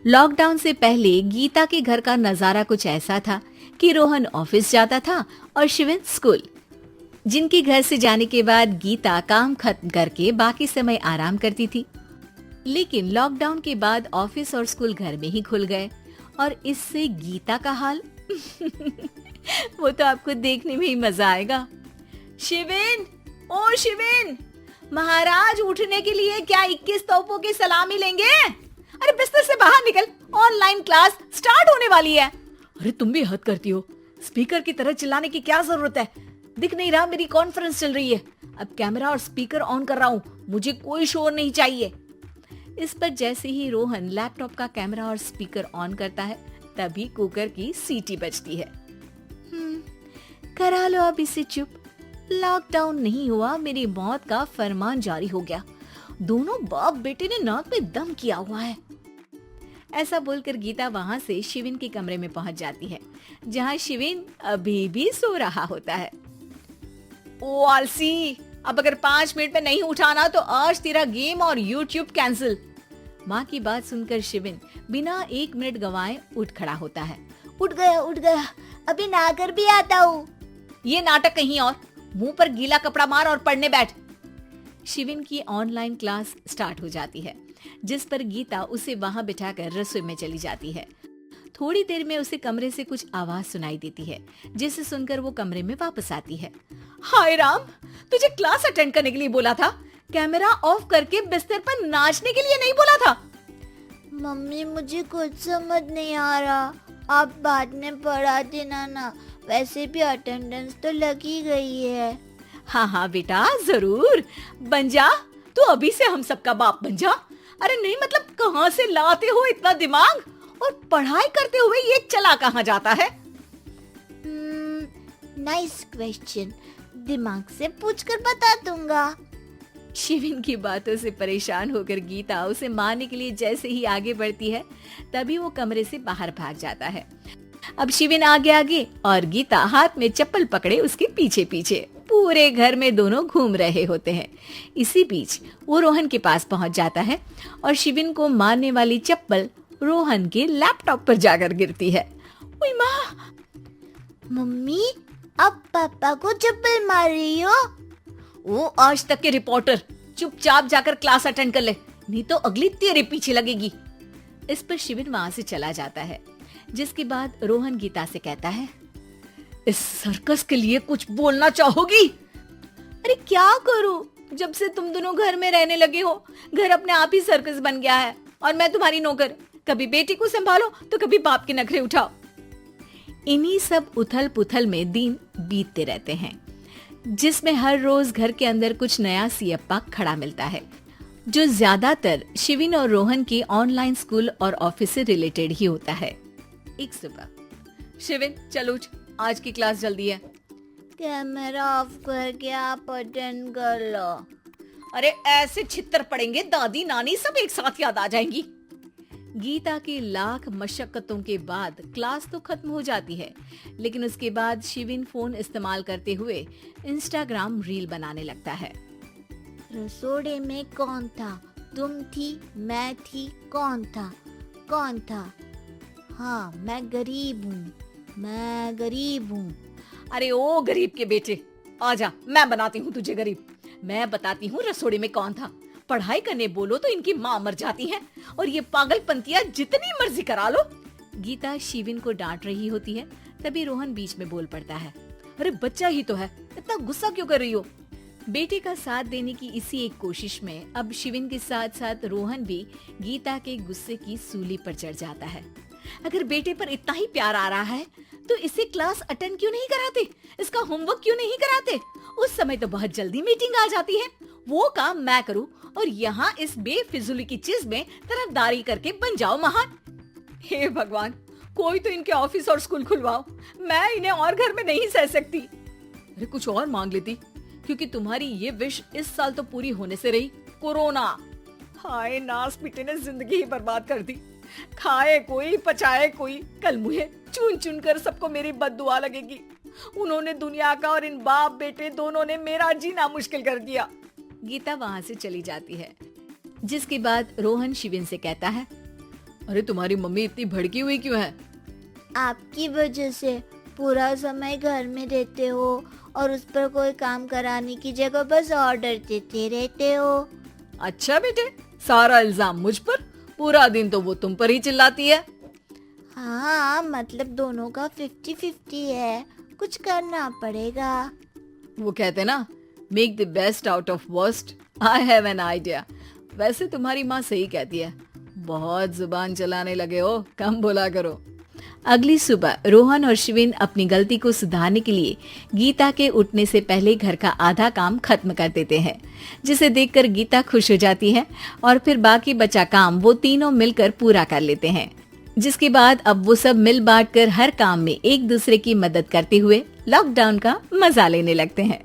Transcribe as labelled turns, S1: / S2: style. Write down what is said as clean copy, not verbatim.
S1: Lockdown से पहले गीता के घर का नजारा कुछ ऐसा था कि रोहन ऑफिस जाता था और शिविन स्कूल। जिनके घर से जाने के बाद गीता काम खत्म करके बाकी समय आराम करती थी। लेकिन लॉकडाउन के बाद ऑफिस और स्कूल घर में ही खुल गए और इससे गीता का हाल वो तो आपको देखने में ही मजा आएगा। शिविन, ओ शिविन, महाराज उठने के लिए क्या 21 तोपों की सलामी लेंगे? अरे बिस्तर से बाहर निकल, ऑनलाइन क्लास स्टार्ट होने वाली है।
S2: अरे तुम भी हद करती हो, स्पीकर की तरह चिल्लाने की क्या जरूरत है? दिख नहीं रहा मेरी कॉन्फ्रेंस चल रही है। अब कैमरा और स्पीकर ऑन कर रहा हूँ, मुझे कोई शोर नहीं चाहिए।
S1: इस पर जैसे ही रोहन लैपटॉप का कैमरा और स्पीकर ऑन करता है तभी कुकर की सीटी बजती है। करा लो अब इसे चुप। लॉकडाउन नहीं हुआ, मेरी मौत का फरमान जारी हो गया। दोनों बाप बेटे ने नाक में दम किया हुआ है। ऐसा बोलकर गीता वहां से शिविन के कमरे में पहुंच जाती है, जहां शिविन अभी भी सो रहा होता है।
S2: ओ आलसी, अब अगर 5 मिनट में नहीं उठाना तो आज तेरा गेम और यूट्यूब कैंसिल।
S1: माँ की बात सुनकर शिविन बिना 1 मिनट गंवाए उठ खड़ा होता है।
S3: उठ गया, अभी नहाकर भी आता हूँ।
S2: ये नाटक कहीं और, मुंह पर गीला कपड़ा मार और पढ़ने बैठ।
S1: शिविन की ऑनलाइन क्लास स्टार्ट हो जाती है, जिस पर गीता उसे वहां बिठाकर रसोई में चली जाती है। थोड़ी देर में उसे कमरे से कुछ आवाज सुनाई देती है, जिसे सुनकर वो कमरे में वापस आती है।
S2: हाय राम, तुझे क्लास अटेंड करने के लिए बोला था, कैमरा ऑफ करके बिस्तर पर नाचने के लिए नहीं बोला था।
S3: मम्मी मुझे कुछ समझ नहीं आ रहा, आप बाद में पढ़ा देना ना, वैसे भी अटेंडेंस तो लगी गई है।
S2: हाँ बेटा, जरूर बन जा, तू अभी से हम सबका बाप बन जा। अरे नहीं मतलब कहाँ से लाते हो इतना दिमाग, और पढ़ाई करते हुए ये चला कहाँ जाता है?
S3: नाइस क्वेश्चन, दिमाग से पूछकर बता दूंगा।
S1: शिविन की बातों से परेशान होकर गीता उसे मारने के लिए जैसे ही आगे बढ़ती है तभी वो कमरे से बाहर भाग जाता है। अब शिविन आगे आगे और गीता हाथ में चप्पल पकड़े उसके पीछे पीछे पूरे घर में दोनों घूम रहे होते हैं। इसी बीच वो रोहन के पास पहुंच जाता है और शिविन को मारने वाली चप्पल रोहन के लैपटॉप पर जाकर गिरती है।
S2: ओए माँ!
S3: मम्मी, अब पापा को चप्पल मार रही हो?
S2: वो आज तक के रिपोर्टर, चुपचाप जाकर क्लास अटेंड कर ले, नहीं तो अगली तेरे पीछे लगेगी।
S1: इस पर शिविन वहां से चला जाता है, जिसके बाद रोहन गीता से कहता है,
S2: इस सर्कस के लिए कुछ बोलना चाहोगी?
S1: अरे क्या करूं, जब से तुम दोनों घर में रहने लगे हो, घर अपने आप ही सर्कस बन गया है और मैं तुम्हारी नौकर। कभी बेटी को संभालो तो कभी बाप के नखरे उठाओ। इन्हीं सब उथल पुथल में दिन बीतते रहते हैं, जिसमें हर रोज घर के अंदर कुछ नया सियप्पा खड़ा मिलता है, जो ज्यादातर शिविन और रोहन के ऑनलाइन स्कूल और ऑफिस से रिलेटेड ही होता है। एक सुबह,
S2: शिविन चल उठ, आज की क्लास जल्दी है।
S3: कैमरा ऑफ करके आप अटेंड कर लो।
S2: अरे ऐसे छित्तर पड़ेंगे, दादी नानी सब एक साथ याद आ जाएंगी।
S1: गीता की लाख मशक्कतों के बाद क्लास तो खत्म हो जाती है, लेकिन उसके बाद शिविन फोन इस्तेमाल करते हुए इंस्टाग्राम रील बनाने लगता है।
S3: रसोड़े में कौन था? तुम थी, मैं थी, कौन था? हाँ, मैं गरीब हूँ।
S2: अरे ओ गरीब के बेटे, आजा, मैं बनाती हूँ तुझे गरीब। मैं बताती हूँ रसोड़े में कौन था। पढ़ाई करने बोलो तो इनकी माँ मर जाती है, और ये पागलपंतियाँ जितनी मर्जी करा लो।
S1: गीता शिविन को डांट रही होती है, तभी रोहन बीच में बोल पड़ता है।
S2: अरे बच्चा ही तो है, इतना गुस्सा क्यों कर रही हो?
S1: बेटे का साथ देने की इसी एक कोशिश में अब शिविन के साथ साथ रोहन भी गीता के गुस्से की सूली पर चढ़ जाता है।
S2: अगर बेटे पर इतना ही प्यार आ रहा है तो इसे क्लास अटेंड क्यों नहीं कराते, इसका होमवर्क क्यों नहीं कराते? उस समय तो बहुत जल्दी मीटिंग आ जाती है, वो काम मैं करूं और यहाँ इस बेफिजूली की चीज में तरफदारी करके बन जाओ महान। हे भगवान, कोई तो इनके ऑफिस और स्कूल खुलवाओ, मैं इन्हें और घर में नहीं सह सकती। अरे कुछ और मांग लेती, क्योंकि तुम्हारी ये विश इस साल तो पूरी होने से रही, कोरोना। हाय नास बेटे ने जिंदगी ही बर्बाद कर दी। खाए कोई पचाए कोई, कल मुझे चुन चुन कर सबको मेरी बद्दुआ लगेगी। उन्होंने दुनिया का और इन बाप बेटे दोनों ने मेरा जीना मुश्किल कर दिया।
S1: गीता वहां से चली जाती है, जिसके बाद रोहन शिविन से कहता है,
S2: अरे तुम्हारी मम्मी इतनी भड़की हुई क्यों है?
S3: आपकी वजह से पूरा समय घर में रहते हो और उस पर कोई काम कराने की जगह बस ऑर्डर देते रहते हो।
S2: अच्छा बेटे, सारा इल्जाम मुझ पर? पूरा दिन तो वो तुम पर ही चिल्लाती है।
S3: हाँ, मतलब दोनों का 50-50 है, कुछ करना पड़ेगा।
S2: वो कहते ना, make the best out of worst. I have an idea. वैसे तुम्हारी माँ सही कहती है, बहुत जुबान चलाने लगे हो, कम बोला करो।
S1: अगली सुबह रोहन और शिविन अपनी गलती को सुधारने के लिए गीता के उठने से पहले घर का आधा काम खत्म कर देते हैं, जिसे देखकर गीता खुश हो जाती है और फिर बाकी बचा काम वो तीनों मिलकर पूरा कर लेते हैं। जिसके बाद अब वो सब मिल बांट कर हर काम में एक दूसरे की मदद करते हुए लॉकडाउन का मजा लेने लगते हैं।